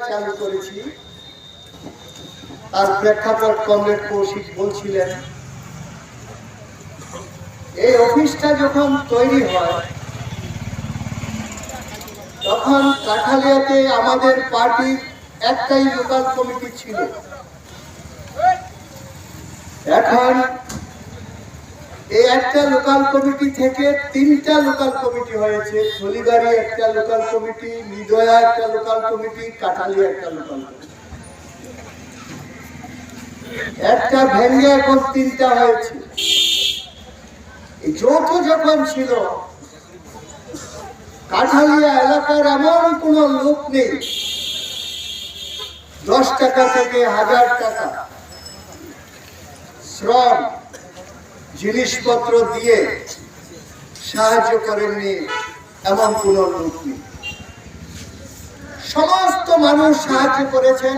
চালু করেছি তার প্রেক্ষাপট কমরেড কৌশিক বলছিলেন। এই অফিসটা যখন তৈরি হয় তখন কাঠালিয়াতে আমাদের পার্টির একটাই লোকাল কমিটি ছিল। এখন এই একটা লোকাল কমিটি থেকে 3টা লোকাল কমিটি হয়েছে। থলিবাড়ি একটা লোকাল কমিটি, নিদয়া একটা লোকাল কমিটি, কাঠালিয়া একটা লোকাল কমিটি। একটা ভেঙে এখন 3টা হয়েছে। এই যৌথ যখন ছিল, কাঠালিয়া এলাকার এমন কোন লোক নেই 10 টাকা থেকে 1000 টাকা শ্রম জিনিসপত্র দিয়ে সাহায্য করেননি এমন কোন লোক নেই। সমস্ত মানুষ সাহায্য করেছেন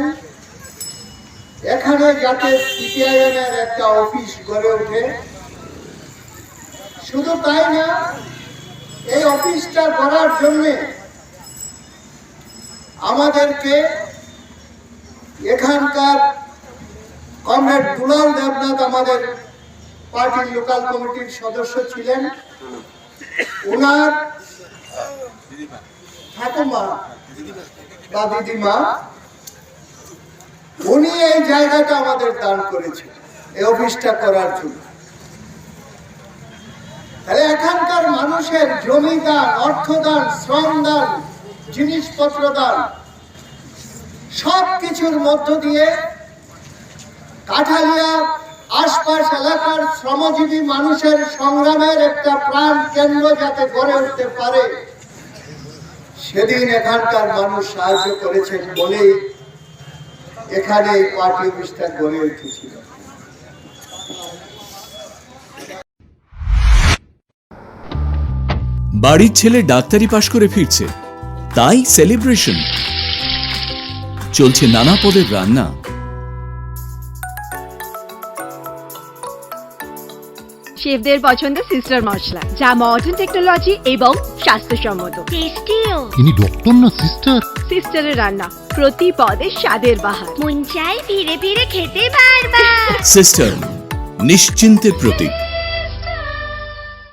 এখানে যাতে সিপিআইএম এর একটা অফিস গড়ে ওঠে। শুধু তাই না, এই অফিসটা করার জন্য আমাদেরকে এখানকার কমরেড দুলাল দেবনাথ আমাদের পার্টির লোকাল কমিটির সদস্য ছিলেন। ওনার ঠাকুমা বা দিদিমা উনি এই জায়গাটা আমাদের দান করেছেন এই অফিসটা করার জন্য। তাহলে এখানকার মানুষের জমি দান, অর্থদান, শ্রম দান, জিনিসপত্র দান সবকিছুর মধ্য দিয়ে কাঠালিয়া আশপাশ এলাকার শ্রমজীবী মানুষের সংগ্রামের একটা প্রাণ কেন্দ্র যাতে গড়ে উঠতে পারে, সেদিন এখানকার মানুষ সাহায্য করেছেন বলেই এখানে এই পার্টি অফিসটা গড়ে উঠেছিল। বাড়ির ছেলে ডাক্তারি পাশ করে ফিরছে, তাই সেলিব্রেশন চলছে। নানা পদের রান্না, শেফদের পছন্দের সিস্টার মশলা, যা মডার্ন টেকনোলজি এবং স্বাস্থ্যসম্মত। টেস্টিও। ইনি ডক্টর না সিস্টার? সিস্টারের রান্না প্রতি পদে স্বাদের বাহার। মন চাই ফিরে ফিরে খেতে বারবার। সিস্টার নিশ্চিন্তের প্রতীক।